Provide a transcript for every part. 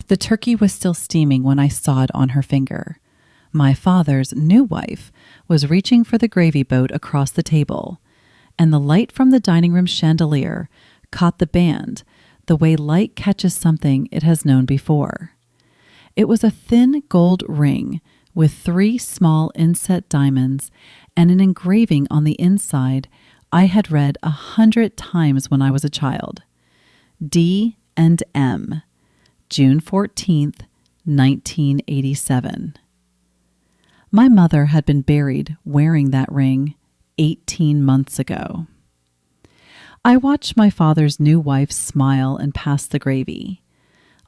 The turkey was still steaming when I saw it on her finger. My father's new wife was reaching for the gravy boat across the table, and the light from the dining room chandelier caught the band the way light catches something it has known before. It was a thin gold ring with 3 small inset diamonds and an engraving on the inside I had read 100 times when I was a child. D and M, June 14th, 1987. My mother had been buried wearing that ring 18 months ago. I watched my father's new wife smile and pass the gravy.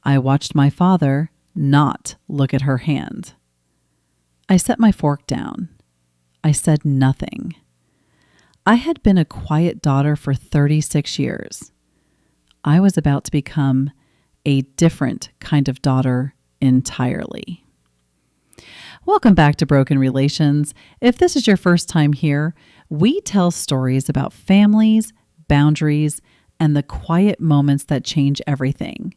I watched my father not look at her hand. I set my fork down. I said nothing. I had been a quiet daughter for 36 years. I was about to become a different kind of daughter entirely. Welcome back to Broken Relations. If this is your first time here, we tell stories about families, boundaries, and the quiet moments that change everything.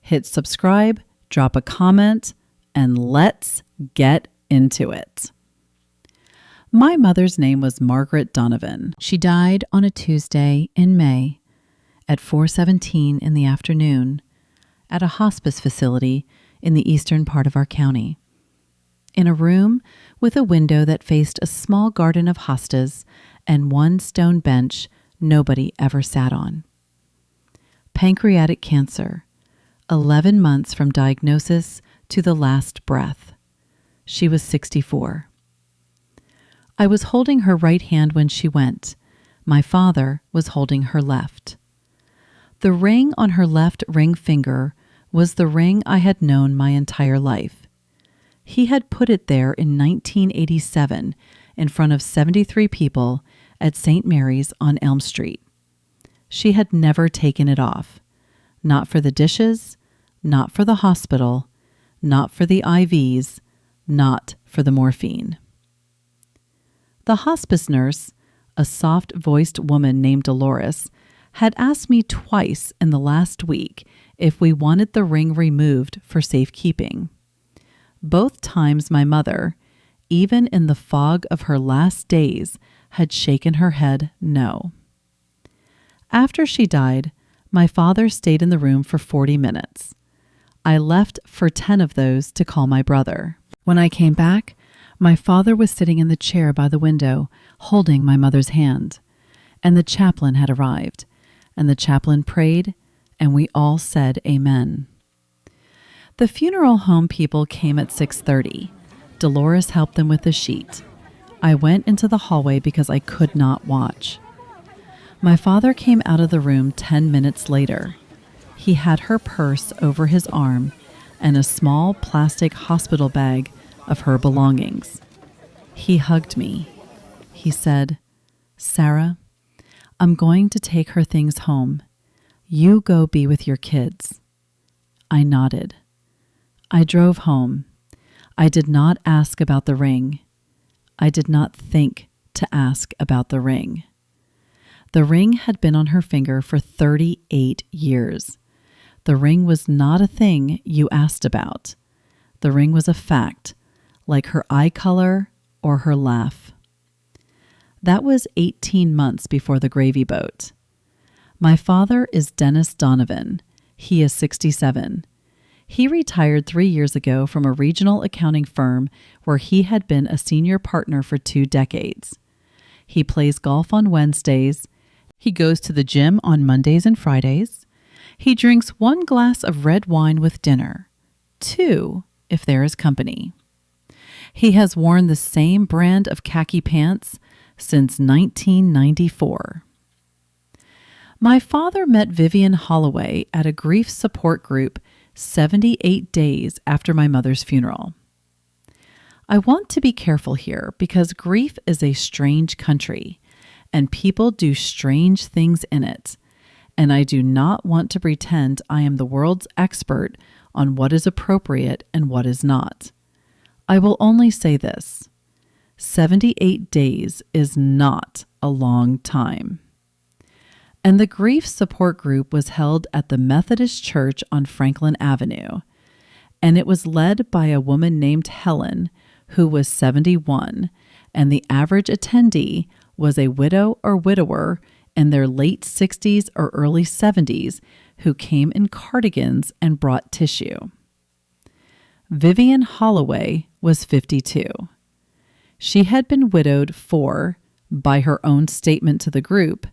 Hit subscribe, drop a comment, and let's get into it. My mother's name was Margaret Donovan. She died on a Tuesday in May at 4:17 in the afternoon at a hospice facility in the eastern part of our county, in a room with a window that faced a small garden of hostas and one stone bench nobody ever sat on. Pancreatic cancer, 11 months from diagnosis to the last breath. She was 64. I was holding her right hand when she went. My father was holding her left. The ring on her left ring finger was the ring I had known my entire life. He had put it there in 1987 in front of 73 people at St. Mary's on Elm Street. She had never taken it off. Not for the dishes, not for the hospital, not for the IVs, not for the morphine. The hospice nurse, a soft-voiced woman named Dolores, had asked me twice in the last week if we wanted the ring removed for safekeeping. Both times my mother, even in the fog of her last days, had shaken her head no. After she died, my father stayed in the room for 40 minutes. I left for 10 of those to call my brother. When I came back, my father was sitting in the chair by the window, holding my mother's hand, and the chaplain had arrived, and the chaplain prayed, and we all said amen. The funeral home people came at 6:30. Dolores helped them with the sheet. I went into the hallway because I could not watch. My father came out of the room 10 minutes later. He had her purse over his arm and a small plastic hospital bag of her belongings. He hugged me. He said, "Sarah, I'm going to take her things home. You go be with your kids." I nodded. I drove home. I did not ask about the ring. I did not think to ask about the ring. The ring had been on her finger for 38 years. The ring was not a thing you asked about. The ring was a fact, like her eye color or her laugh. That was 18 months before the gravy boat. My father is Dennis Donovan. He is 67. He retired 3 years ago from a regional accounting firm where he had been a senior partner for 2 decades. He plays golf on Wednesdays. He goes to the gym on Mondays and Fridays. He drinks 1 glass of red wine with dinner, 2 if there is company. He has worn the same brand of khaki pants since 1994. My father met Vivian Holloway at a grief support group 78 days after my mother's funeral. I want to be careful here because grief is a strange country and people do strange things in it, and I do not want to pretend I am the world's expert on what is appropriate and what is not. I will only say this: 78 days is not a long time. And the grief support group was held at the Methodist Church on Franklin Avenue. and it was led by a woman named Helen, who was 71, and the average attendee was a widow or widower in their late 60s or early 70s who came in cardigans and brought tissue. Vivian Holloway was 52. She had been widowed for, by her own statement to the group,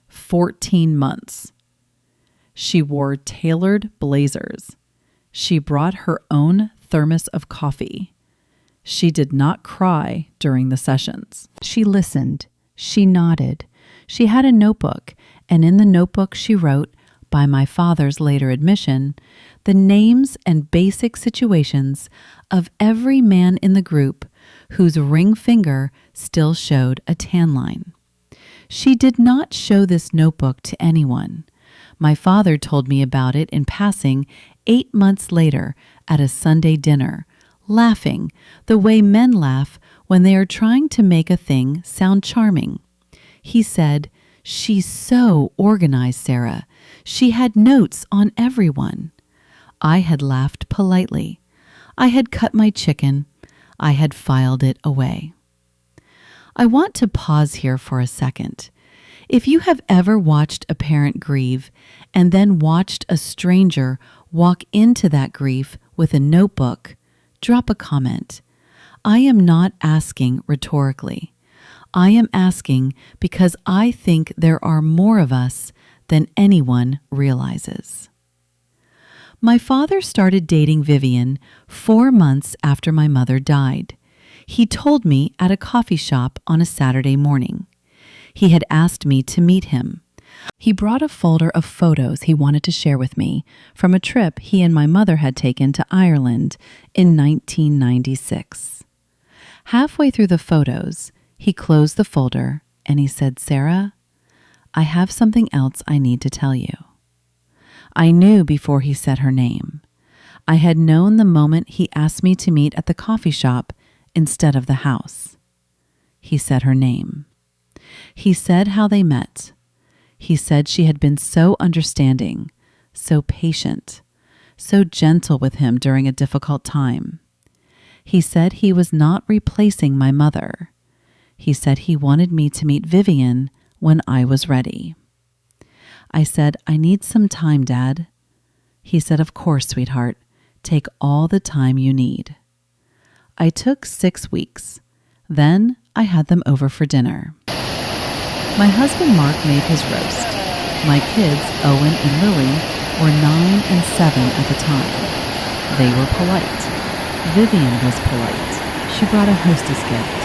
14 months. She wore tailored blazers. She brought her own thermos of coffee. She did not cry during the sessions. She listened. She nodded. She had a notebook, and in the notebook she wrote, by my father's later admission, the names and basic situations of every man in the group whose ring finger still showed a tan line. She did not show this notebook to anyone. My father told me about it in passing 8 months later at a Sunday dinner, laughing the way men laugh when they are trying to make a thing sound charming. He said, "She's so organized, Sarah. She had notes on everyone." I had laughed politely. I had cut my chicken. I had filed it away. I want to pause here for a second. If you have ever watched a parent grieve and then watched a stranger walk into that grief with a notebook, drop a comment. I am not asking rhetorically. I am asking because I think there are more of us than anyone realizes. My father started dating Vivian 4 months after my mother died. He told me at a coffee shop on a Saturday morning. He had asked me to meet him. He brought a folder of photos he wanted to share with me from a trip he and my mother had taken to Ireland in 1996. Halfway through the photos, he closed the folder and he said, "Sarah, I have something else I need to tell you." I knew before he said her name. I had known the moment he asked me to meet at the coffee shop instead of the house. He said her name. He said how they met. He said she had been so understanding, so patient, so gentle with him during a difficult time. He said he was not replacing my mother. He said he wanted me to meet Vivian when I was ready. I said, "I need some time, Dad." He said, "Of course, sweetheart. Take all the time you need." I took 6 weeks. Then I had them over for dinner. My husband Mark made his roast. My kids, Owen and Lily, were 9 and 7 at the time. They were polite. Vivian was polite. She brought a hostess gift,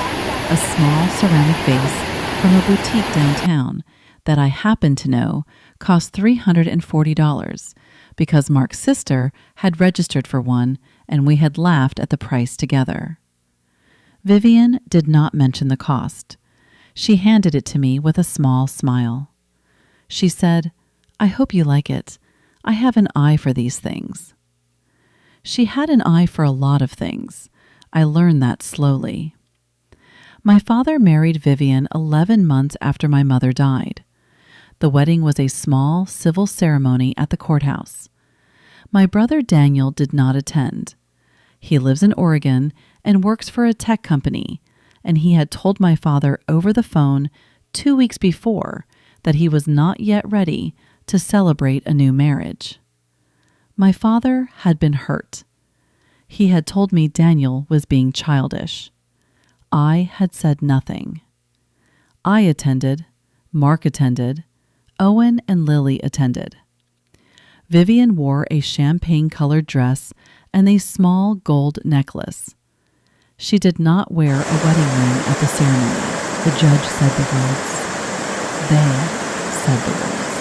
a small ceramic vase from a boutique downtown that I happened to know cost $340 because Mark's sister had registered for one and we had laughed at the price together. Vivian did not mention the cost. She handed it to me with a small smile. She said, "I hope you like it. I have an eye for these things." She had an eye for a lot of things. I learned that slowly. My father married Vivian 11 months after my mother died. The wedding was a small civil ceremony at the courthouse. My brother Daniel did not attend. He lives in Oregon and works for a tech company, and he had told my father over the phone 2 weeks before that he was not yet ready to celebrate a new marriage. My father had been hurt. He had told me Daniel was being childish. I had said nothing. I attended, Mark attended, Owen and Lily attended. Vivian wore a champagne-colored dress and a small gold necklace. She did not wear a wedding ring at the ceremony. The judge said the words. They said the words.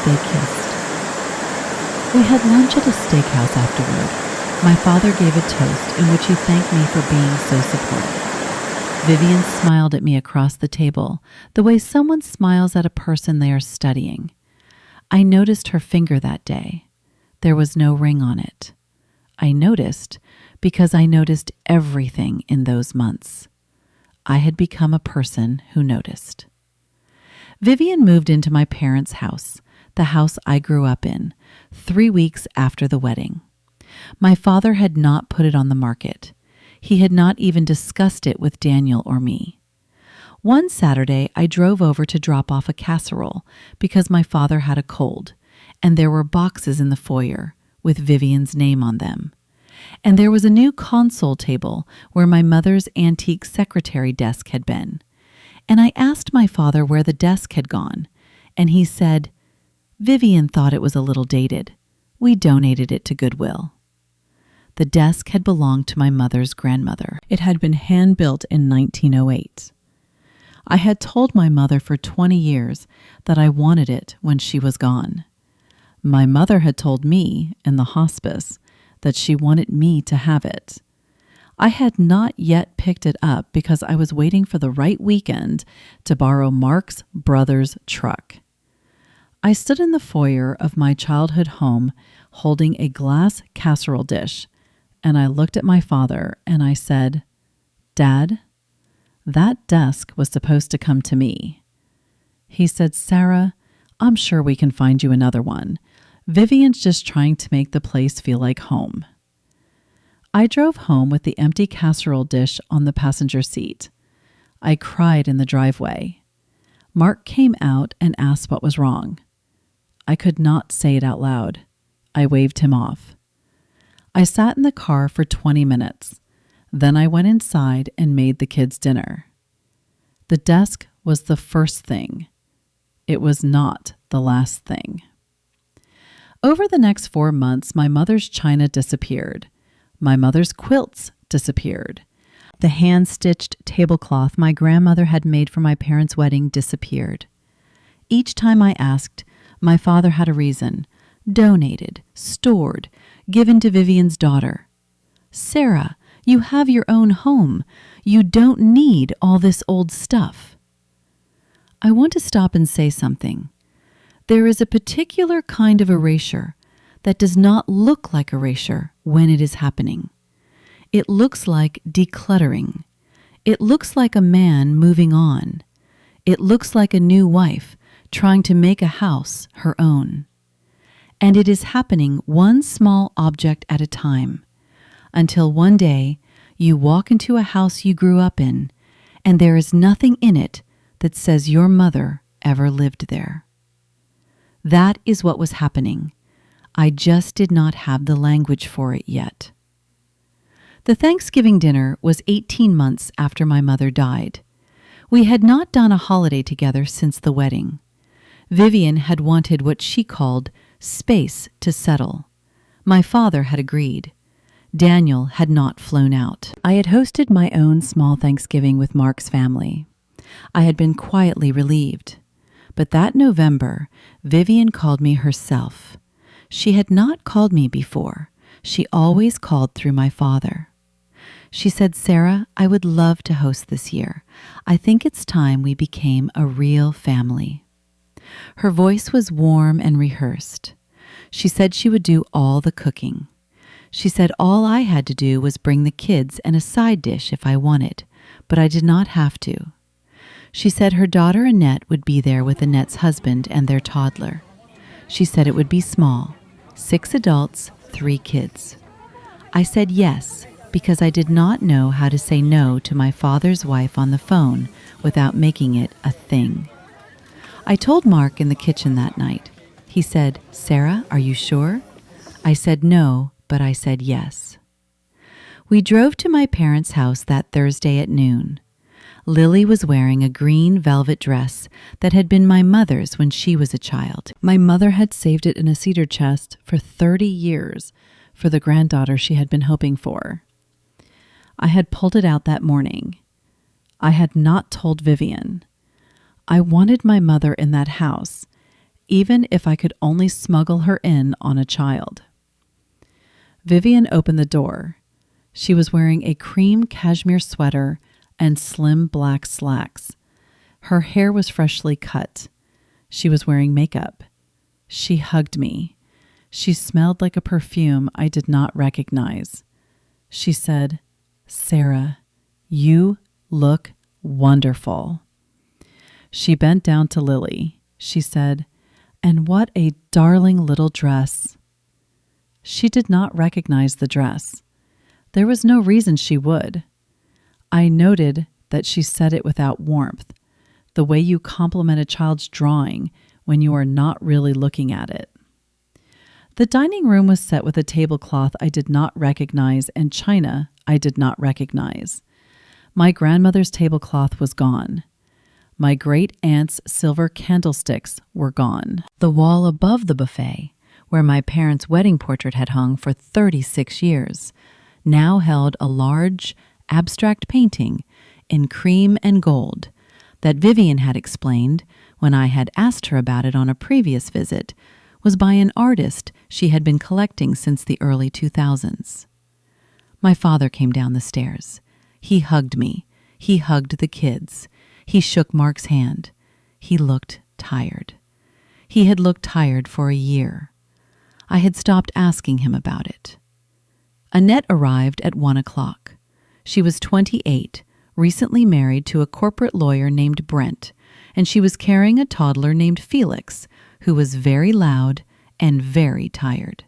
They kissed. We had lunch at a steakhouse afterward. My father gave a toast in which he thanked me for being so supportive. Vivian smiled at me across the table, the way someone smiles at a person they are studying. I noticed her finger that day. There was no ring on it. I noticed because I noticed everything in those months. I had become a person who noticed. Vivian moved into my parents' house, the house I grew up in, 3 weeks after the wedding. My father had not put it on the market. He had not even discussed it with Daniel or me. One Saturday, I drove over to drop off a casserole because my father had a cold, and there were boxes in the foyer with Vivian's name on them. And there was a new console table where my mother's antique secretary desk had been. And I asked my father where the desk had gone, and he said, "Vivian thought it was a little dated. We donated it to Goodwill." The desk had belonged to my mother's grandmother. It had been hand-built in 1908. I had told my mother for 20 years that I wanted it when she was gone. My mother had told me in the hospice that she wanted me to have it. I had not yet picked it up because I was waiting for the right weekend to borrow Mark's brother's truck. I stood in the foyer of my childhood home holding a glass casserole dish, and I looked at my father and I said, "Dad, that desk was supposed to come to me." He said, "Sarah, I'm sure we can find you another one. Vivian's just trying to make the place feel like home." I drove home with the empty casserole dish on the passenger seat. I cried in the driveway. Mark came out and asked what was wrong. I could not say it out loud. I waved him off. I sat in the car for 20 minutes. Then I went inside and made the kids dinner. The desk was the first thing. It was not the last thing. Over the next 4 months, my mother's china disappeared. My mother's quilts disappeared. The hand-stitched tablecloth my grandmother had made for my parents' wedding disappeared. Each time I asked, my father had a reason: donated, stored, given to Vivian's daughter. "Sarah, you have your own home. You don't need all this old stuff." I want to stop and say something. There is a particular kind of erasure that does not look like erasure when it is happening. It looks like decluttering. It looks like a man moving on. It looks like a new wife trying to make a house her own. And it is happening one small object at a time, until one day you walk into a house you grew up in, and there is nothing in it that says your mother ever lived there. That is what was happening. I just did not have the language for it yet. The Thanksgiving dinner was 18 months after my mother died. We had not done a holiday together since the wedding. Vivian had wanted what she called space to settle. My father had agreed. Daniel had not flown out. I had hosted my own small Thanksgiving with Mark's family. I had been quietly relieved. But that November, Vivian called me herself. She had not called me before. She always called through my father. She said, "Sarah, I would love to host this year. I think it's time we became a real family." Her voice was warm and rehearsed. She said she would do all the cooking. She said all I had to do was bring the kids and a side dish if I wanted, but I did not have to. She said her daughter Annette would be there with Annette's husband and their toddler. She said it would be small, 6 adults, 3 kids. I said yes, because I did not know how to say no to my father's wife on the phone without making it a thing. I told Mark in the kitchen that night. He said, "Sarah, are you sure?" I said no, but I said yes. We drove to my parents' house that Thursday at noon. Lily was wearing a green velvet dress that had been my mother's when she was a child. My mother had saved it in a cedar chest for 30 years for the granddaughter she had been hoping for. I had pulled it out that morning. I had not told Vivian. I wanted my mother in that house, even if I could only smuggle her in on a child. Vivian opened the door. She was wearing a cream cashmere sweater and slim black slacks. Her hair was freshly cut. She was wearing makeup. She hugged me. She smelled like a perfume I did not recognize. She said, "Sarah, you look wonderful." She bent down to Lily. She said, "And what a darling little dress." She did not recognize the dress. There was no reason she would. I noted that she said it without warmth, the way you compliment a child's drawing when you are not really looking at it. The dining room was set with a tablecloth I did not recognize and china I did not recognize. My grandmother's tablecloth was gone. My great-aunt's silver candlesticks were gone. The wall above the buffet, where my parents' wedding portrait had hung for 36 years, now held a large, abstract painting in cream and gold that Vivian had explained, when I had asked her about it on a previous visit, was by an artist she had been collecting since the early 2000s. My father came down the stairs. He hugged me. He hugged the kids. He shook Mark's hand. He looked tired. He had looked tired for a year. I had stopped asking him about it. Annette arrived at 1 o'clock. She was 28, recently married to a corporate lawyer named Brent, and she was carrying a toddler named Felix, who was very loud and very tired.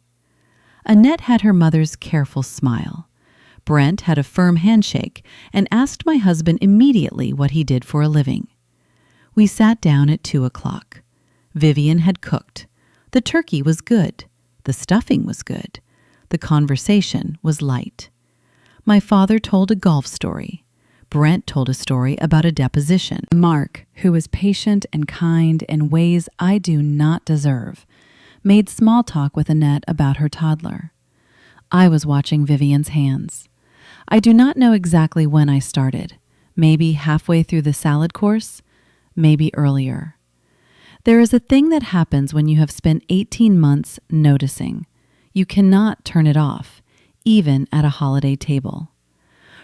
Annette had her mother's careful smile. Brent had a firm handshake and asked my husband immediately what he did for a living. We sat down at 2 o'clock. Vivian had cooked. The turkey was good. The stuffing was good. The conversation was light. My father told a golf story. Brent told a story about a deposition. Mark, who was patient and kind in ways I do not deserve, made small talk with Annette about her toddler. I was watching Vivian's hands. I do not know exactly when I started. Maybe halfway through the salad course, maybe earlier. There is a thing that happens when you have spent 18 months noticing. You cannot turn it off, even at a holiday table.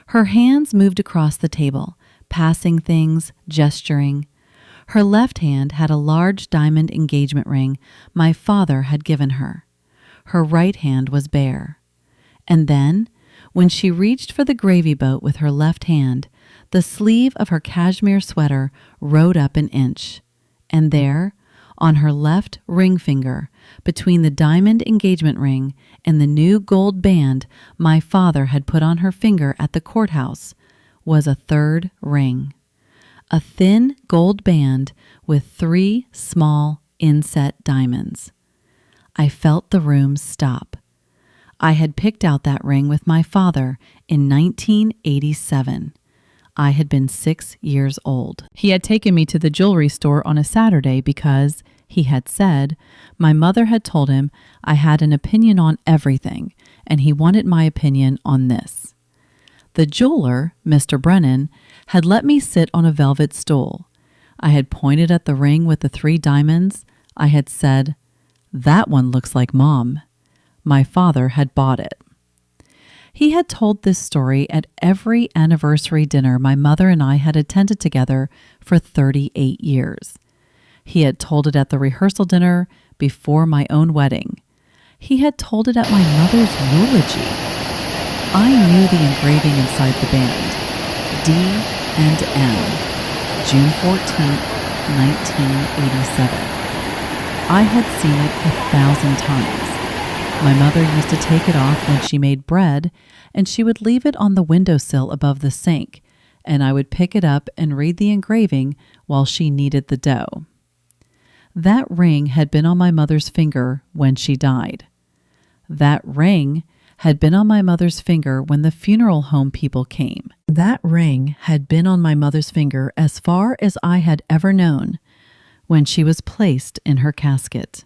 Her hands moved across the table, passing things, gesturing. Her left hand had a large diamond engagement ring my father had given her. Her right hand was bare. And then, when she reached for the gravy boat with her left hand, the sleeve of her cashmere sweater rode up an inch. And there, on her left ring finger, between the diamond engagement ring and the new gold band my father had put on her finger at the courthouse, was a third ring. A thin gold band with 3 small inset diamonds. I felt the room stop. I had picked out that ring with my father in 1987. I had been 6 years old. He had taken me to the jewelry store on a Saturday because, he had said, my mother had told him I had an opinion on everything, and he wanted my opinion on this. The jeweler, Mr. Brennan, had let me sit on a velvet stool. I had pointed at the ring with the 3 diamonds. I had said, "That one looks like Mom." My father had bought it. He had told this story at every anniversary dinner my mother and I had attended together for 38 years. He had told it at the rehearsal dinner before my own wedding. He had told it at my mother's eulogy. I knew the engraving inside the band. D and M, June 14th, 1987. I had seen it 1,000 times. My mother used to take it off when she made bread, and she would leave it on the windowsill above the sink, and I would pick it up and read the engraving while she kneaded the dough. That ring had been on my mother's finger when she died. That ring had been on my mother's finger when the funeral home people came. That ring had been on my mother's finger as far as I had ever known, when she was placed in her casket.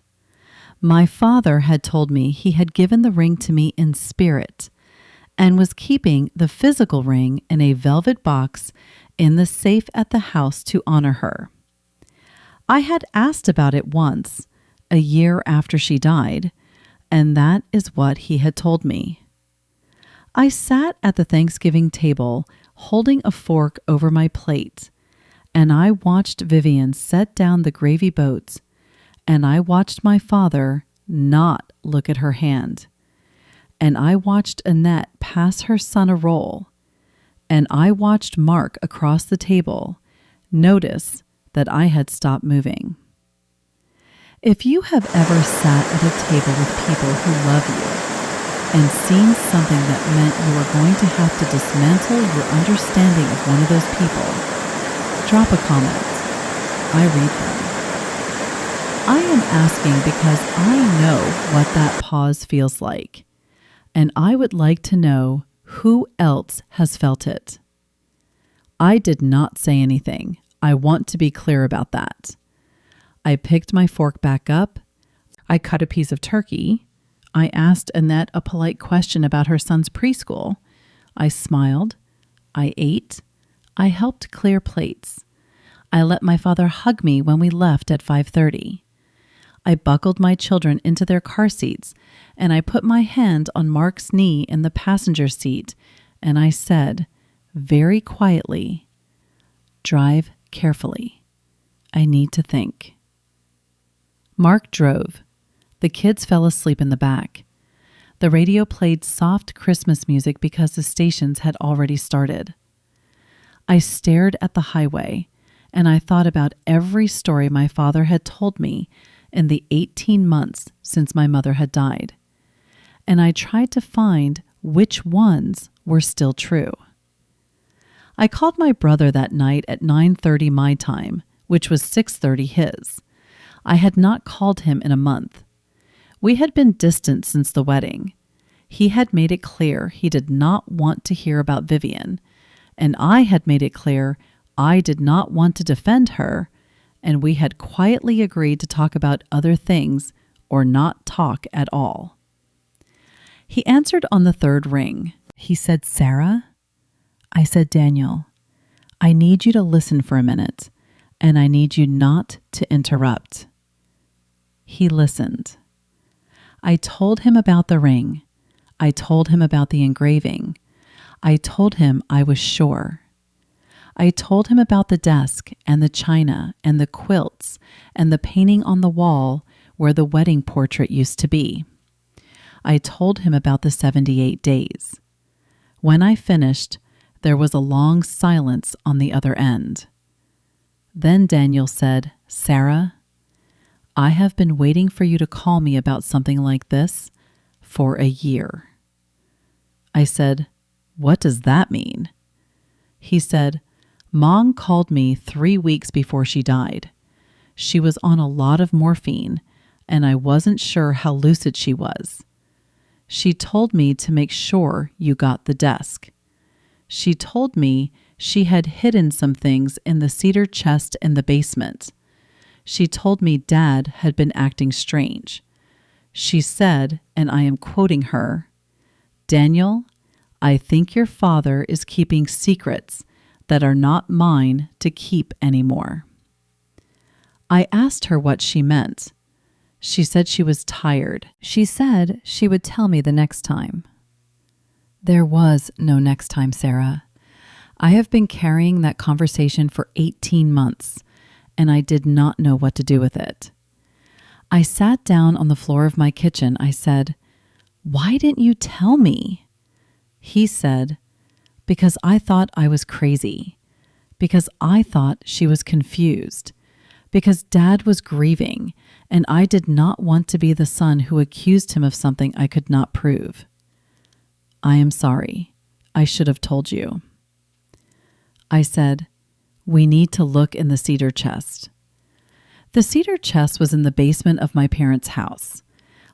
My father had told me he had given the ring to me in spirit and was keeping the physical ring in a velvet box in the safe at the house to honor her. I had asked about it once, a year after she died, and that is what he had told me. I sat at the Thanksgiving table holding a fork over my plate, and I watched Vivian set down the gravy boats, and I watched my father not look at her hand, and I watched Annette pass her son a roll, and I watched Mark across the table notice that I had stopped moving. If you have ever sat at a table with people who love you, and seen something that meant you were going to have to dismantle your understanding of one of those people, drop a comment. I read them. I am asking because I know what that pause feels like, and I would like to know who else has felt it. I did not say anything. I want to be clear about that. I picked my fork back up. I cut a piece of turkey. I asked Annette a polite question about her son's preschool. I smiled. I ate. I helped clear plates. I let my father hug me when we left at 5:30. I buckled my children into their car seats, and I put my hand on Mark's knee in the passenger seat, and I said, very quietly, "Drive carefully. I need to think." Mark drove. The kids fell asleep in the back. The radio played soft Christmas music because the stations had already started. I stared at the highway, and I thought about every story my father had told me in the 18 months since my mother had died, and I tried to find which ones were still true. I called my brother that night at 9:30 my time, which was 6:30 his. I had not called him in a month. We had been distant since the wedding. He had made it clear he did not want to hear about Vivian, and I had made it clear I did not want to defend her, and we had quietly agreed to talk about other things or not talk at all. He answered on the third ring. He said, "Sarah?" I said, "Daniel, I need you to listen for a minute, and I need you not to interrupt." He listened. I told him about the ring. I told him about the engraving. I told him I was sure. I told him about the desk and the china and the quilts and the painting on the wall where the wedding portrait used to be. I told him about the 78 days. When I finished, there was a long silence on the other end. Then Daniel said, "Sarah, I have been waiting for you to call me about something like this for a year." I said, "What does that mean?" He said, "Mom called me 3 weeks before she died. She was on a lot of morphine, and I wasn't sure how lucid she was. She told me to make sure you got the desk. She told me she had hidden some things in the cedar chest in the basement. She told me Dad had been acting strange. She said, and I am quoting her, 'Daniel, I think your father is keeping secrets that are not mine to keep anymore.'" I asked her what she meant. She said she was tired. She said she would tell me the next time. There was no next time, Sarah. I have been carrying that conversation for 18 months, and I did not know what to do with it. I sat down on the floor of my kitchen. I said, "Why didn't you tell me?" He said, "Because I thought I was crazy. Because I thought she was confused. Because Dad was grieving, and I did not want to be the son who accused him of something I could not prove. I am sorry. I should have told you." I said, "We need to look in the cedar chest." The cedar chest was in the basement of my parents' house.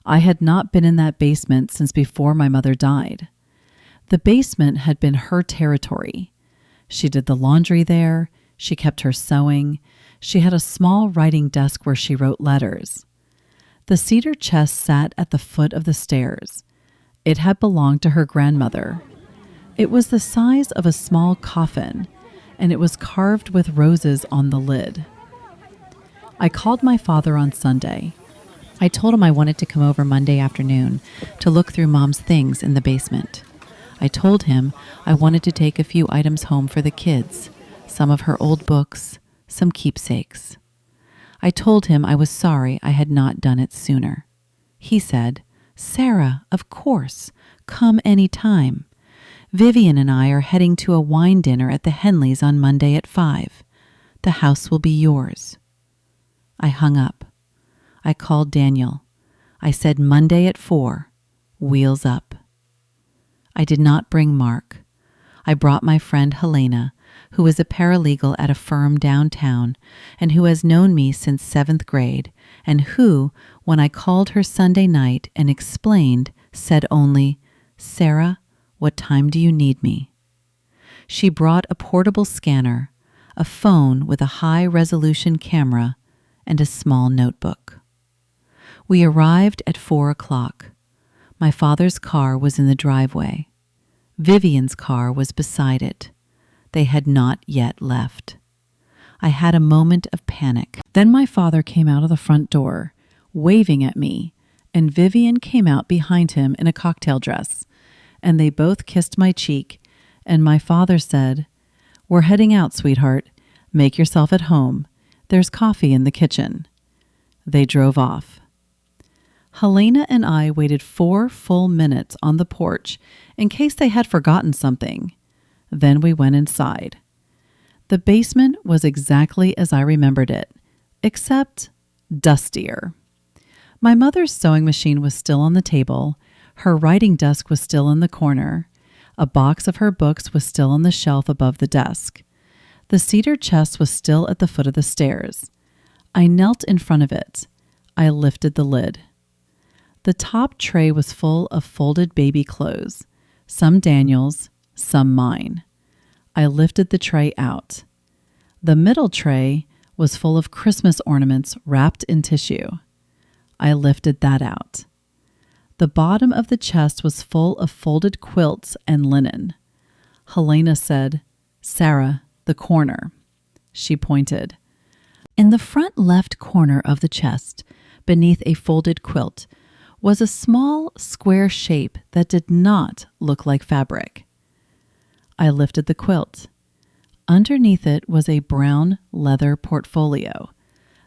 I had not been in that basement since before my mother died. The basement had been her territory. She did the laundry there. She kept her sewing. She had a small writing desk where she wrote letters. The cedar chest sat at the foot of the stairs. It had belonged to her grandmother. It was the size of a small coffin, and it was carved with roses on the lid. I called my father on Sunday. I told him I wanted to come over Monday afternoon to look through Mom's things in the basement. I told him I wanted to take a few items home for the kids, some of her old books, some keepsakes. I told him I was sorry I had not done it sooner. He said, "Sarah, of course, come any time. Vivian and I are heading to a wine dinner at the Henleys on Monday at 5. The house will be yours." I hung up. I called Daniel. I said Monday at 4, wheels up. I did not bring Mark. I brought my friend Helena, who is a paralegal at a firm downtown and who has known me since 7th grade, and who, when I called her Sunday night and explained, said only, "Sarah, what time do you need me?" She brought a portable scanner, a phone with a high-resolution camera, and a small notebook. We arrived at 4 o'clock. My father's car was in the driveway. Vivian's car was beside it. They had not yet left. I had a moment of panic. Then my father came out of the front door, waving at me, and Vivian came out behind him in a cocktail dress, and they both kissed my cheek, and my father said, "We're heading out, sweetheart. Make yourself at home. There's coffee in the kitchen." They drove off. Helena and I waited 4 full minutes on the porch in case they had forgotten something. Then we went inside. The basement was exactly as I remembered it, except dustier. My mother's sewing machine was still on the table, her writing desk was still in the corner, a box of her books was still on the shelf above the desk. The cedar chest was still at the foot of the stairs. I knelt in front of it. I lifted the lid. The top tray was full of folded baby clothes, some Daniel's, some mine. I lifted the tray out. The middle tray was full of Christmas ornaments wrapped in tissue. I lifted that out. The bottom of the chest was full of folded quilts and linen. Helena said, "Sarah, the corner." She pointed. In the front left corner of the chest, beneath a folded quilt, was a small square shape that did not look like fabric. I lifted the quilt. Underneath it was a brown leather portfolio,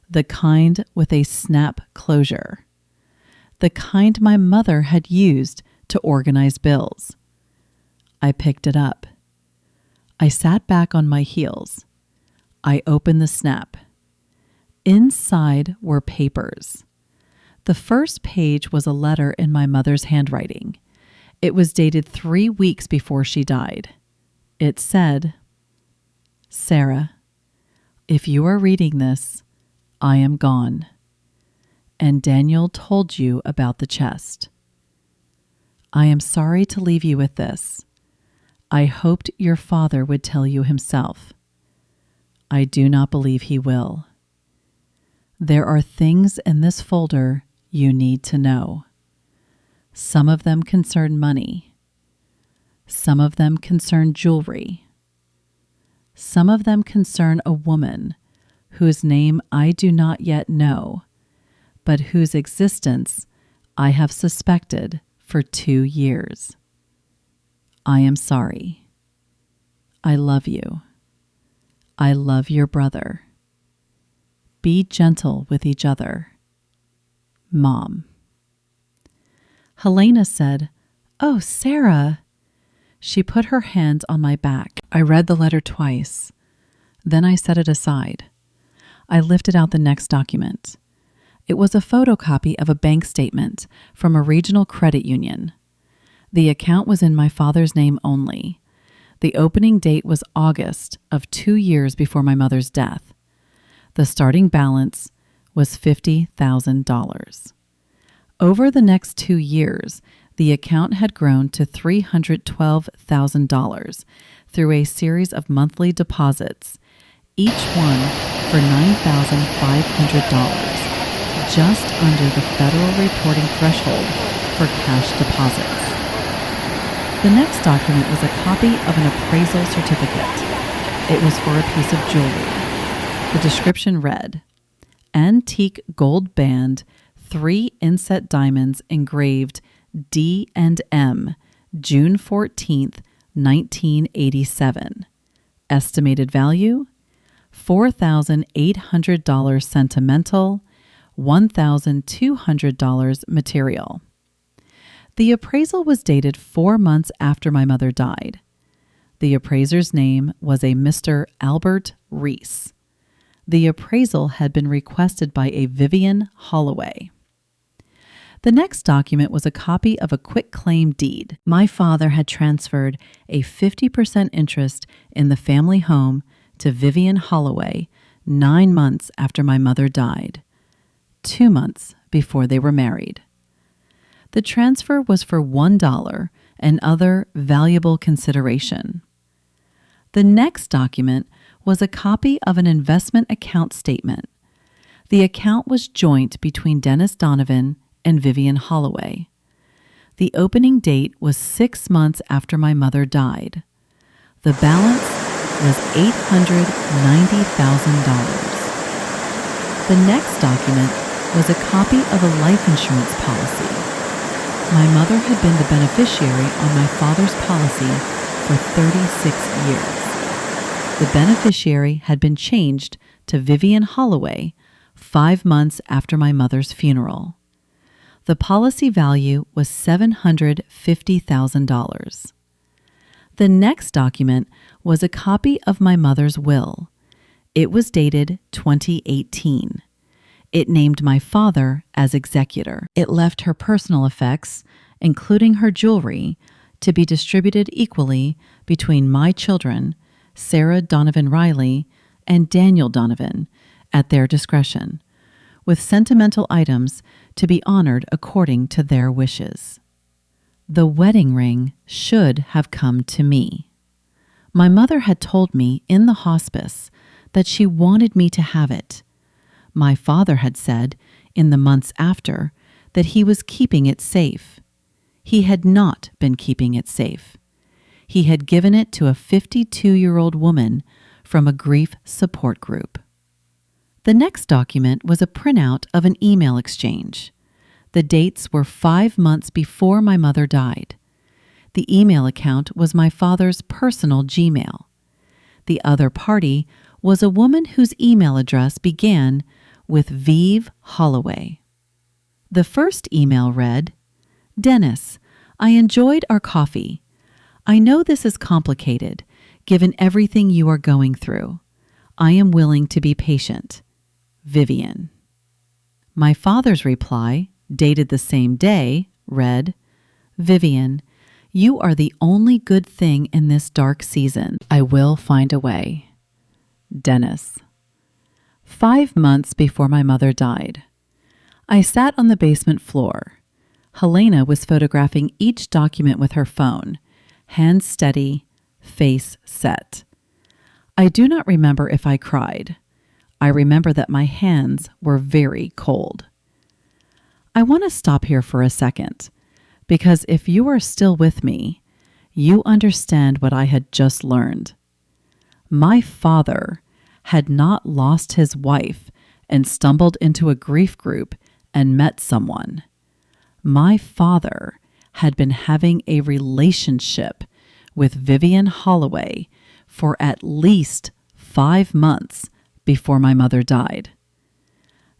the kind with a snap closure, the kind my mother had used to organize bills. I picked it up. I sat back on my heels. I opened the snap. Inside were papers. The first page was a letter in my mother's handwriting. It was dated 3 weeks before she died. It said, "Sarah, if you are reading this, I am gone. And Daniel told you about the chest. I am sorry to leave you with this. I hoped your father would tell you himself. I do not believe he will. There are things in this folder you need to know. Some of them concern money. Some of them concern jewelry. Some of them concern a woman whose name I do not yet know, but whose existence I have suspected for 2 years. I am sorry. I love you. I love your brother. Be gentle with each other. Mom." Helena said, "Oh, Sarah." She put her hands on my back. I read the letter twice. Then I set it aside. I lifted out the next document. It was a photocopy of a bank statement from a regional credit union. The account was in my father's name only. The opening date was August of 2 years before my mother's death. The starting balance was $50,000. Over the next 2 years, the account had grown to $312,000 through a series of monthly deposits, each one for $9,500, just under the federal reporting threshold for cash deposits. The next document was a copy of an appraisal certificate. It was for a piece of jewelry. The description read, "Antique gold band, 3 inset diamonds engraved D&M, June 14th, 1987. Estimated value, $4,800 sentimental, $1,200 material." The appraisal was dated 4 months after my mother died. The appraiser's name was a Mr. Albert Reese. The appraisal had been requested by a Vivian Holloway. The next document was a copy of a quitclaim deed. My father had transferred a 50% interest in the family home to Vivian Holloway 9 months after my mother died, 2 months before they were married. The transfer was for $1 and other valuable consideration. The next document was a copy of an investment account statement. The account was joint between Dennis Donovan and Vivian Holloway. The opening date was 6 months after my mother died. The balance was $890,000. The next document was a copy of a life insurance policy. My mother had been the beneficiary on my father's policy for 36 years. The beneficiary had been changed to Vivian Holloway 5 months after my mother's funeral. The policy value was $750,000. The next document was a copy of my mother's will. It was dated 2018. It named my father as executor. It left her personal effects, including her jewelry, to be distributed equally between my children, Sarah Donovan Riley and Daniel Donovan, at their discretion, with sentimental items to be honored according to their wishes. The wedding ring should have come to me. My mother had told me in the hospice that she wanted me to have it. My father had said, in the months after, that he was keeping it safe. He had not been keeping it safe. He had given it to a 52-year-old woman from a grief support group. The next document was a printout of an email exchange. The dates were 5 months before my mother died. The email account was my father's personal Gmail. The other party was a woman whose email address began with Vive Holloway. The first email read, "Dennis, I enjoyed our coffee. I know this is complicated, given everything you are going through. I am willing to be patient. Vivian." My father's reply, dated the same day, read, "Vivian, you are the only good thing in this dark season. I will find a way. Dennis." 5 months before my mother died. I sat on the basement floor. Helena was photographing each document with her phone, hands steady, face set. I do not remember if I cried. I remember that my hands were very cold. I want to stop here for a second, because if you are still with me, you understand what I had just learned. My father had not lost his wife and stumbled into a grief group and met someone. My father had been having a relationship with Vivian Holloway for at least 5 months before my mother died.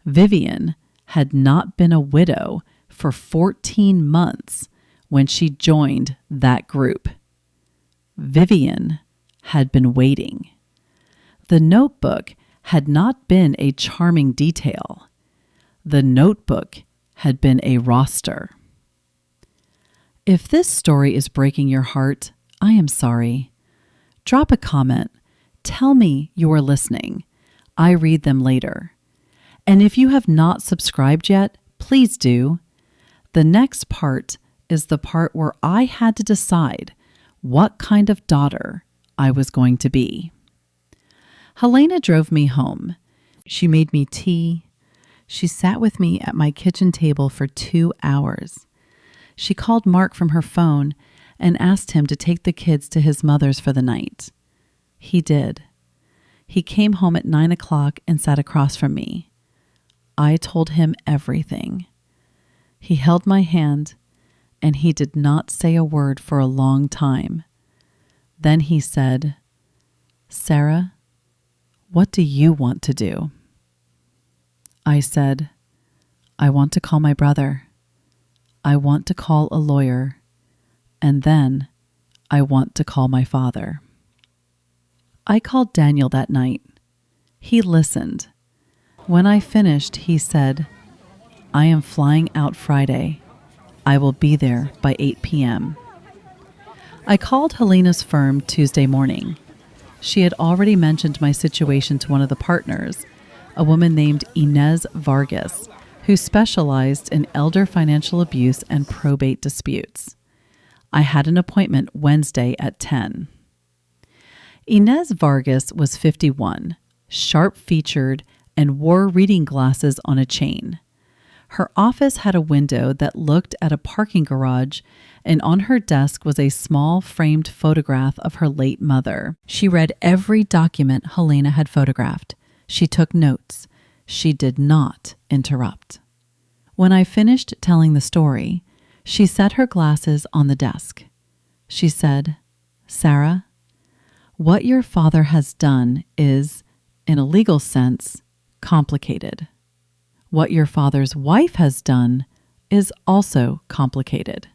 Vivian had not been a widow for 14 months when she joined that group. Vivian had been waiting. The notebook had not been a charming detail. The notebook had been a roster. If this story is breaking your heart, I am sorry. Drop a comment. Tell me you are listening. I read them later. And if you have not subscribed yet, please do. The next part is the part where I had to decide what kind of daughter I was going to be. Helena drove me home. She made me tea. She sat with me at my kitchen table for 2 hours. She called Mark from her phone and asked him to take the kids to his mother's for the night. He did. He came home at 9 o'clock and sat across from me. I told him everything. He held my hand, and he did not say a word for a long time. Then he said, "Sarah, what do you want to do?" I said, "I want to call my brother. I want to call a lawyer. And then I want to call my father." I called Daniel that night. He listened. When I finished, he said, I am flying out Friday. I will be there by 8 p.m. I called Helena's firm Tuesday morning. She had already mentioned my situation to one of the partners, a woman named Inez Vargas, who specialized in elder financial abuse and probate disputes. I had an appointment Wednesday at 10. Inez Vargas was 51, sharp-featured, and wore reading glasses on a chain. Her office had a window that looked at a parking garage, and on her desk was a small framed photograph of her late mother. She read every document Helena had photographed. She took notes. She did not interrupt. When I finished telling the story, she set her glasses on the desk. She said, "Sarah, what your father has done is, in a legal sense, complicated. What your father's wife has done is also complicated.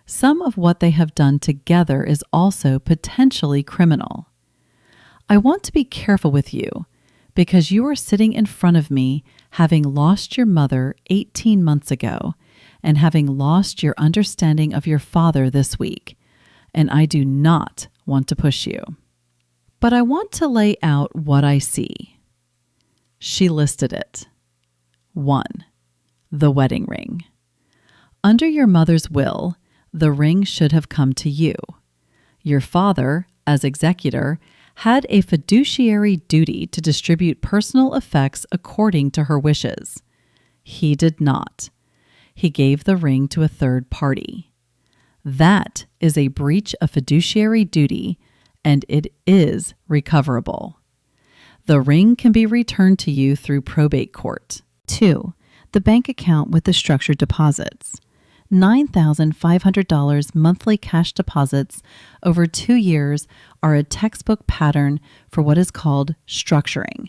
Some of what they have done together is also potentially criminal. I want to be careful with you because you are sitting in front of me having lost your mother 18 months ago and having lost your understanding of your father this week, and I do not want to push you. But I want to lay out what I see." She listed it. 1. The wedding ring. Under your mother's will, the ring should have come to you. Your father, as executor, had a fiduciary duty to distribute personal effects according to her wishes. He did not. He gave the ring to a third party. That is a breach of fiduciary duty, and it is recoverable. The ring can be returned to you through probate court. 2. The bank account with the structured deposits. $9,500 monthly cash deposits over 2 years are a textbook pattern for what is called structuring,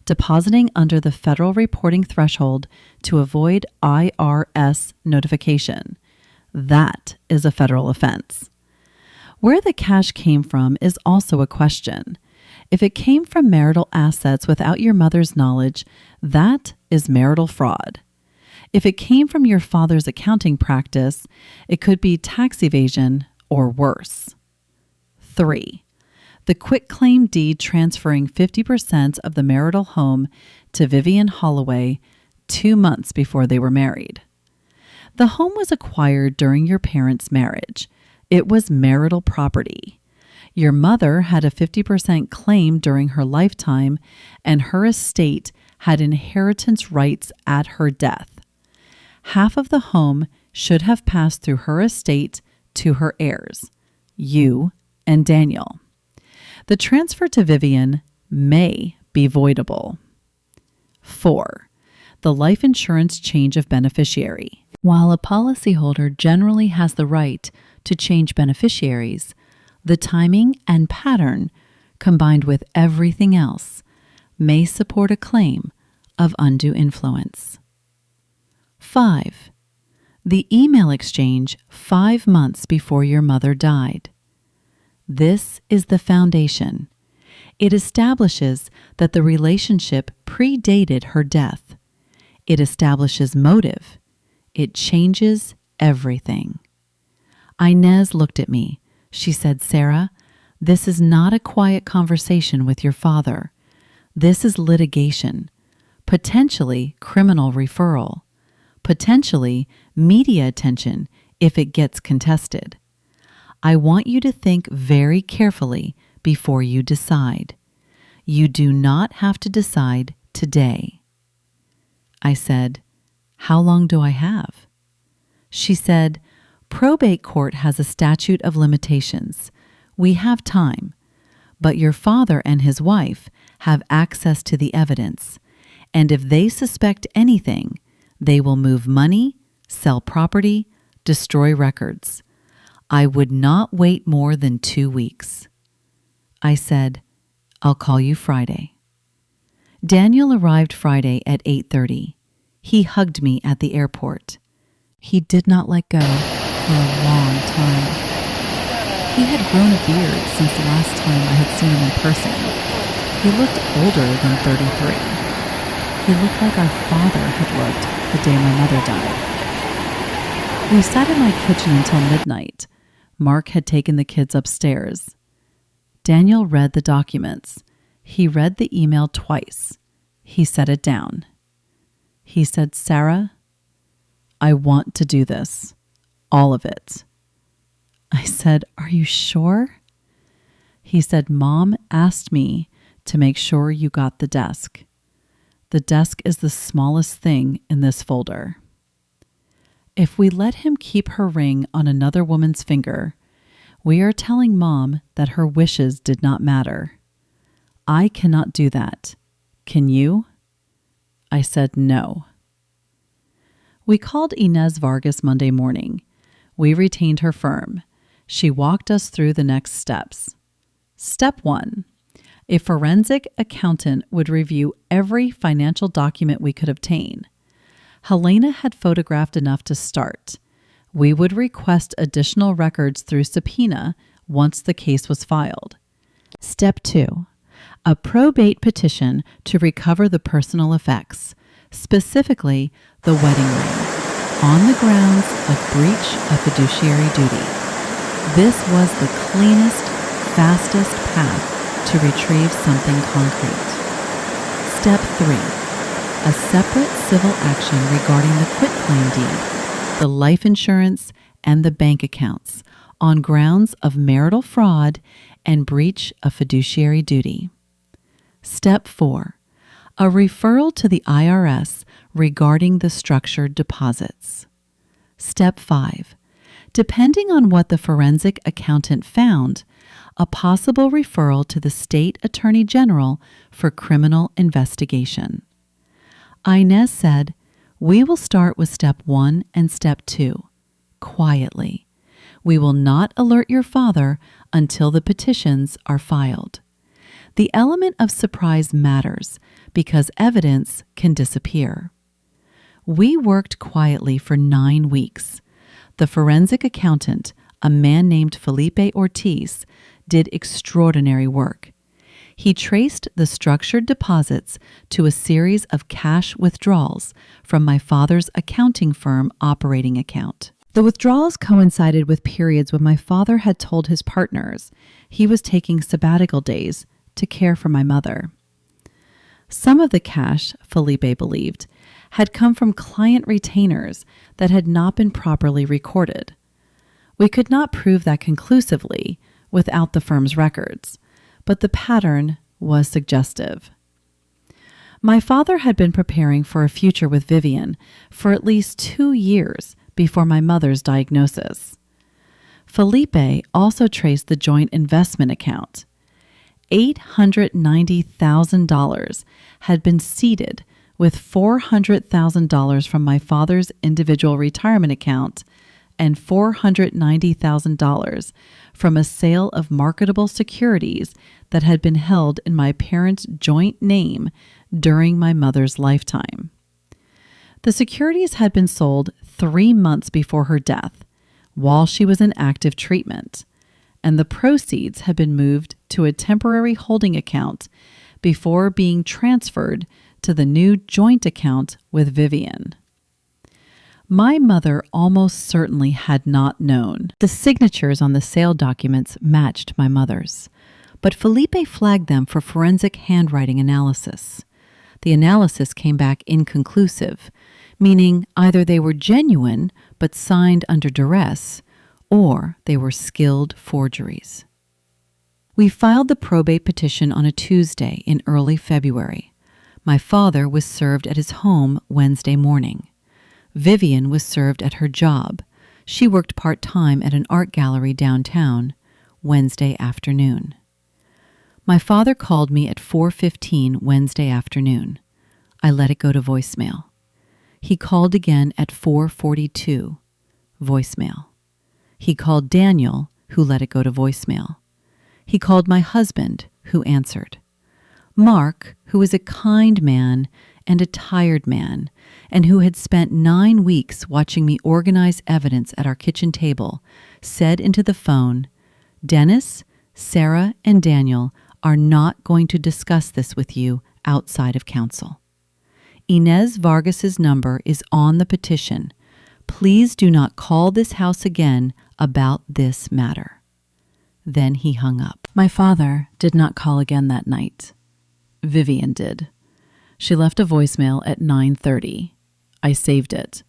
depositing under the federal reporting threshold to avoid IRS notification. That is a federal offense. Where the cash came from is also a question. If it came from marital assets without your mother's knowledge, that is marital fraud. If it came from your father's accounting practice, it could be tax evasion or worse. 3. The quitclaim deed transferring 50% of the marital home to Vivian Holloway 2 months before they were married. The home was acquired during your parents' marriage. It was marital property. Your mother had a 50% claim during her lifetime, and her estate had inheritance rights at her death. Half of the home should have passed through her estate to her heirs, you and Daniel. The transfer to Vivian may be voidable. 4. The life insurance change of beneficiary. While a policyholder generally has the right to change beneficiaries, the timing and pattern, combined with everything else, may support a claim of undue influence. 5. The email exchange 5 months before your mother died. This is the foundation. It establishes that the relationship predated her death. It establishes motive. It changes everything. Inez looked at me. She said, "Sarah, this is not a quiet conversation with your father. This is litigation, potentially criminal referral, potentially media attention if it gets contested. I want you to think very carefully before you decide. You do not have to decide today." I said, "How long do I have?" She said, "Probate court has a statute of limitations. We have time, but your father and his wife have access to the evidence, and if they suspect anything, they will move money, sell property, destroy records. I would not wait more than 2 weeks." I said, "I'll call you Friday." Daniel arrived Friday at 8:30. He hugged me at the airport. He did not let go for a long time. He had grown a beard since the last time I had seen him in person. He looked older than 33. He looked like our father had looked the day my mother died. We sat in my kitchen until midnight. Mark had taken the kids upstairs. Daniel read the documents. He read the email twice. He set it down. He said, "Sarah, I want to do this. All of it." I said, "Are you sure?" He said, "Mom asked me to make sure you got the desk. The desk is the smallest thing in this folder." If we let him keep her ring on another woman's finger, we are telling Mom that her wishes did not matter. I cannot do that. Can you? I said no. We called Inez Vargas Monday morning. We retained her firm. She walked us through the next steps. Step 1. A forensic accountant would review every financial document we could obtain. Helena had photographed enough to start. We would request additional records through subpoena once the case was filed. Step 2. A probate petition to recover the personal effects, specifically the wedding ring, on the grounds of breach of fiduciary duty. This was the cleanest, fastest path to retrieve something concrete. Step 3. A separate civil action regarding the quitclaim deed, the life insurance, and the bank accounts on grounds of marital fraud and breach of fiduciary duty. Step 4. A referral to the IRS regarding the structured deposits. Step 5. Depending on what the forensic accountant found, a possible referral to the State Attorney General for criminal investigation. Inez said, "We will start with step 1 and step 2, quietly. We will not alert your father until the petitions are filed. The element of surprise matters because evidence can disappear." We worked quietly for 9 weeks. The forensic accountant, a man named Felipe Ortiz, did extraordinary work. He traced the structured deposits to a series of cash withdrawals from my father's accounting firm operating account. The withdrawals coincided with periods when my father had told his partners he was taking sabbatical days to care for my mother. Some of the cash, Felipe believed, had come from client retainers that had not been properly recorded. We could not prove that conclusively without the firm's records, but the pattern was suggestive. My father had been preparing for a future with Vivian for at least 2 years before my mother's diagnosis. Felipe also traced the joint investment account. $890,000 had been seeded with $400,000 from my father's individual retirement account and $490,000 from a sale of marketable securities that had been held in my parents' joint name during my mother's lifetime. The securities had been sold 3 months before her death, while she was in active treatment, and the proceeds had been moved to a temporary holding account before being transferred to the new joint account with Vivian. My mother almost certainly had not known. The signatures on the sale documents matched my mother's, but Felipe flagged them for forensic handwriting analysis. The analysis came back inconclusive, meaning either they were genuine but signed under duress, or they were skilled forgeries. We filed the probate petition on a Tuesday in early February. My father was served at his home Wednesday morning. Vivian was served at her job. She worked part-time at an art gallery downtown Wednesday afternoon. My father called me at 4:15 Wednesday afternoon. I let it go to voicemail. He called again at 4:42, voicemail. He called Daniel, who let it go to voicemail. He called my husband, who answered. Mark, who is a kind man and a tired man, and who had spent 9 weeks watching me organize evidence at our kitchen table, said into the phone, "Dennis, Sarah, and Daniel are not going to discuss this with you outside of counsel." Inez Vargas's number is on the petition. Please do not call this house again about this matter." Then he hung up. My father did not call again that night. Vivian did. She left a voicemail at 9:30. I saved it.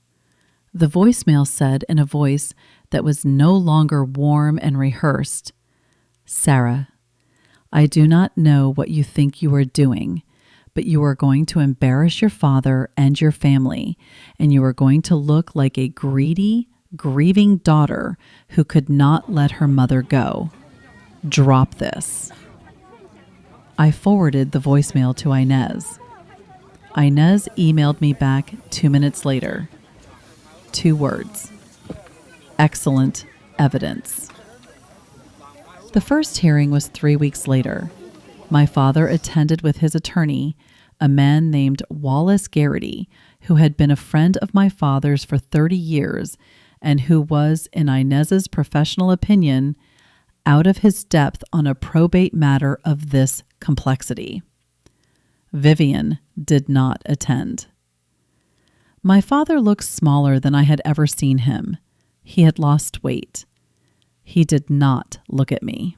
The voicemail said in a voice that was no longer warm and rehearsed, "Sarah, I do not know what you think you are doing, but you are going to embarrass your father and your family, and you are going to look like a greedy, grieving daughter who could not let her mother go. Drop this." I forwarded the voicemail to Inez. Inez emailed me back 2 minutes later. 2 words: "Excellent evidence." The first hearing was 3 weeks later. My father attended with his attorney, a man named Wallace Garrity, who had been a friend of my father's for 30 years and who was, in Inez's professional opinion, out of his depth on a probate matter of this complexity. Vivian did not attend. My father looked smaller than I had ever seen him. He had lost weight. He did not look at me.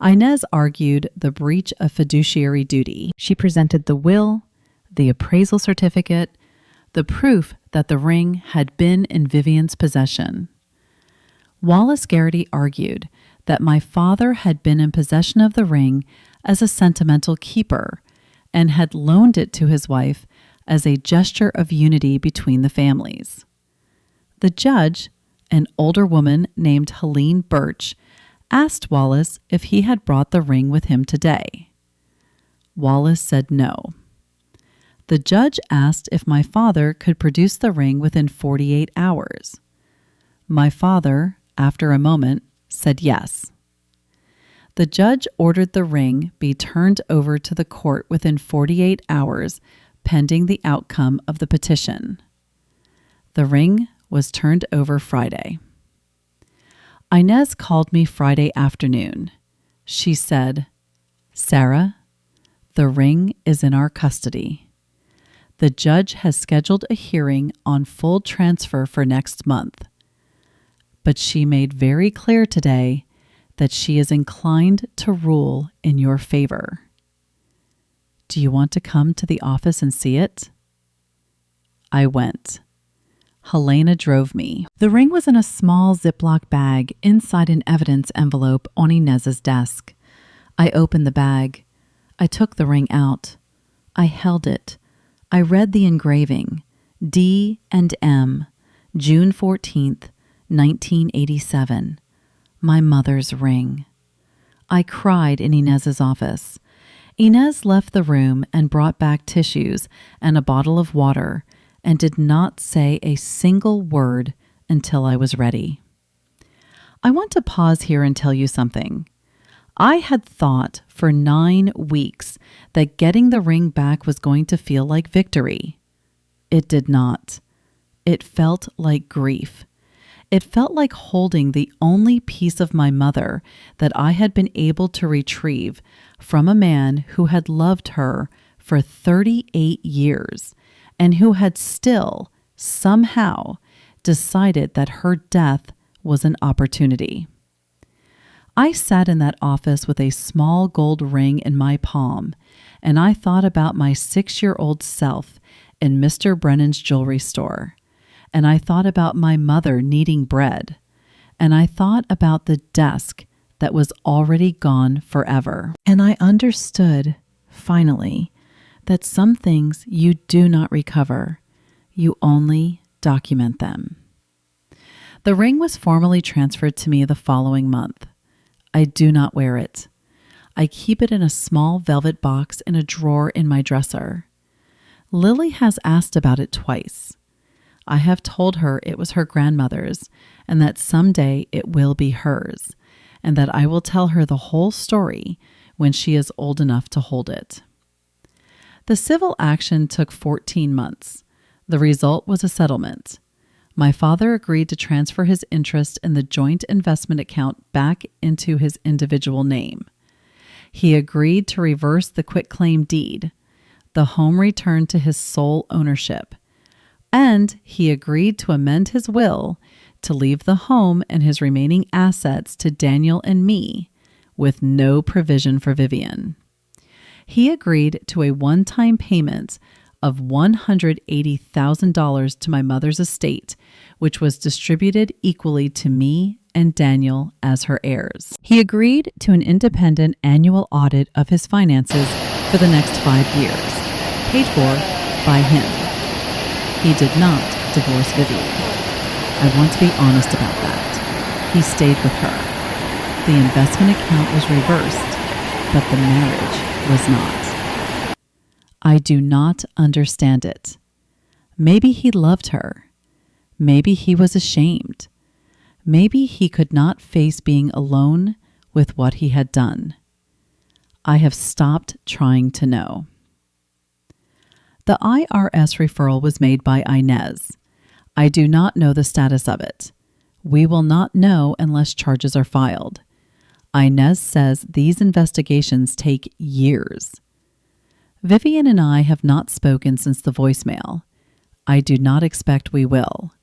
Inez argued the breach of fiduciary duty. She presented the will, the appraisal certificate, the proof that the ring had been in Vivian's possession. Wallace Garrity argued that my father had been in possession of the ring as a sentimental keeper and had loaned it to his wife as a gesture of unity between the families. The judge, an older woman named Helene Birch, asked Wallace if he had brought the ring with him today. Wallace said no. The judge asked if my father could produce the ring within 48 hours. My father, after a moment, said yes. The judge ordered the ring be turned over to the court within 48 hours, pending the outcome of the petition. The ring was turned over Friday. Inez called me Friday afternoon. She said, "Sarah, the ring is in our custody. The judge has scheduled a hearing on full transfer for next month. But she made very clear today that she is inclined to rule in your favor. Do you want to come to the office and see it?" I went. Helena drove me. The ring was in a small Ziploc bag inside an evidence envelope on Inez's desk. I opened the bag. I took the ring out. I held it. I read the engraving, D and M, June 14th, 1987. My mother's ring. I cried in Inez's office. Inez left the room and brought back tissues and a bottle of water and did not say a single word until I was ready. I want to pause here and tell you something. I had thought for 9 weeks that getting the ring back was going to feel like victory. It did not. It felt like grief. It felt like holding the only piece of my mother that I had been able to retrieve from a man who had loved her for 38 years and who had still, somehow, decided that her death was an opportunity. I sat in that office with a small gold ring in my palm, and I thought about my 6-year-old self in Mr. Brennan's jewelry store. And I thought about my mother kneading bread. And I thought about the desk that was already gone forever. And I understood, finally, that some things you do not recover. You only document them. The ring was formally transferred to me the following month. I do not wear it. I keep it in a small velvet box in a drawer in my dresser. Lily has asked about it twice. I have told her it was her grandmother's and that someday it will be hers, and that I will tell her the whole story when she is old enough to hold it. The civil action took 14 months. The result was a settlement. My father agreed to transfer his interest in the joint investment account back into his individual name. He agreed to reverse the quitclaim deed. the home returned to his sole ownership, and he agreed to amend his will to leave the home and his remaining assets to Daniel and me, with no provision for Vivian. He agreed to a one-time payment of $180,000 to my mother's estate, which was distributed equally to me and Daniel as her heirs. He agreed to an independent annual audit of his finances for the next 5 years, paid for by him. He did not divorce Vivian. I want to be honest about that. He stayed with her. The investment account was reversed, but the marriage was not. I do not understand it. Maybe he loved her. Maybe he was ashamed. Maybe he could not face being alone with what he had done. I have stopped trying to know. The IRS referral was made by Inez. I do not know the status of it. We will not know unless charges are filed. Inez says these investigations take years. Vivian and I have not spoken since the voicemail. I do not expect we will.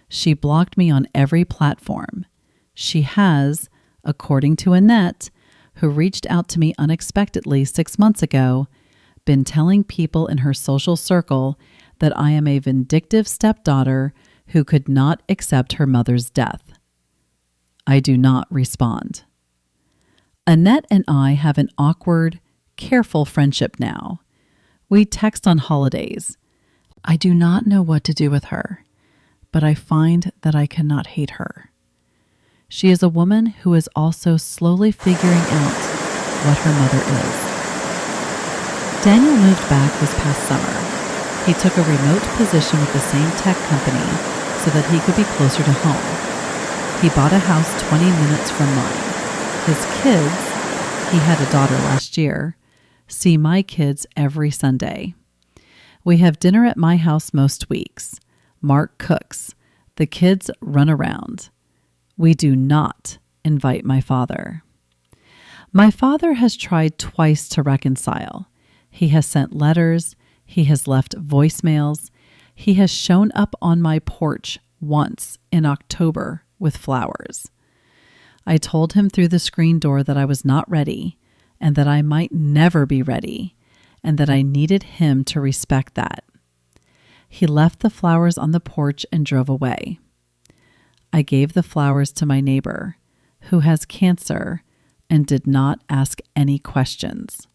She blocked me on every platform. She has, according to Annette, who reached out to me unexpectedly 6 months ago, been telling people in her social circle that I am a vindictive stepdaughter who could not accept her mother's death. I do not respond. Annette and I have an awkward, careful friendship now. We text on holidays. I do not know what to do with her, but I find that I cannot hate her. She is a woman who is also slowly figuring out what her mother is. Daniel moved back this past summer. He took a remote position with the same tech company so that he could be closer to home. He bought a house 20 minutes from mine. His kids, he had a daughter last year, see my kids every Sunday. We have dinner at my house most weeks. Mark cooks. The kids run around. We do not invite my father. My father has tried twice to reconcile. He has sent letters. He has left voicemails. He has shown up on my porch once in October with flowers. I told him through the screen door that I was not ready and that I might never be ready and that I needed him to respect that. He left the flowers on the porch and drove away. I gave the flowers to my neighbor, who has cancer, and did not ask any questions.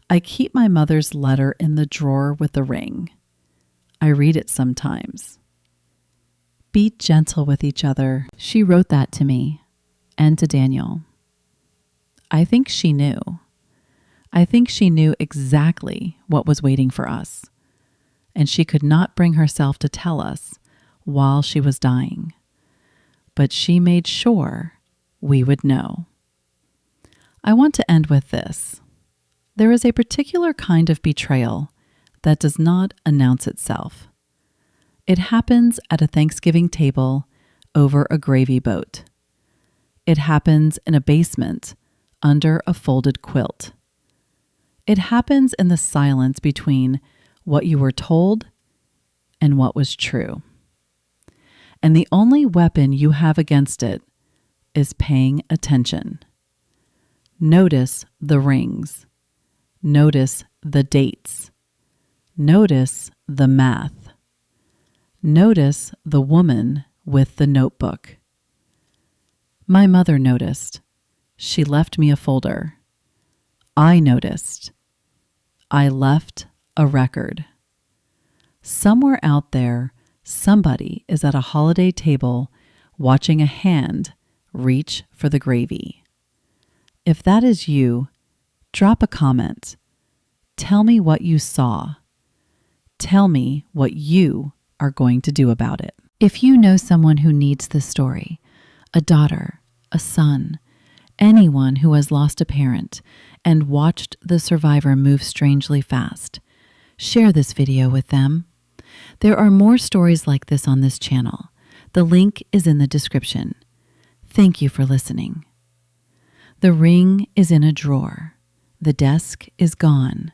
I keep my mother's letter in the drawer with the ring. I read it sometimes. Be gentle with each other. She wrote that to me and to Daniel. I think she knew. I think she knew exactly what was waiting for us, and she could not bring herself to tell us while she was dying. But she made sure we would know. I want to end with this. There is a particular kind of betrayal that does not announce itself. It happens at a Thanksgiving table over a gravy boat. It happens in a basement under a folded quilt. It happens in the silence between what you were told and what was true. And the only weapon you have against it is paying attention. Notice the rings. Notice the dates. Notice the math. Notice the woman with the notebook. My mother noticed. She left me a folder. I noticed. I left a record. Somewhere out there, somebody is at a holiday table watching a hand reach for the gravy. If that is you, drop a comment. Tell me what you saw. Tell me what you are going to do about it. If you know someone who needs this story, a daughter, a son, anyone who has lost a parent and watched the survivor move strangely fast, share this video with them. There are more stories like this on this channel. The link is in the description. Thank you for listening. The ring is in a drawer. The desk is gone.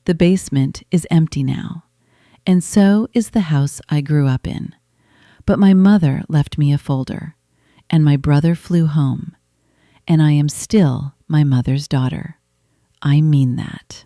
The basement is empty now, and so is the house I grew up in. But my mother left me a folder, and my brother flew home, and I am still my mother's daughter. I mean that.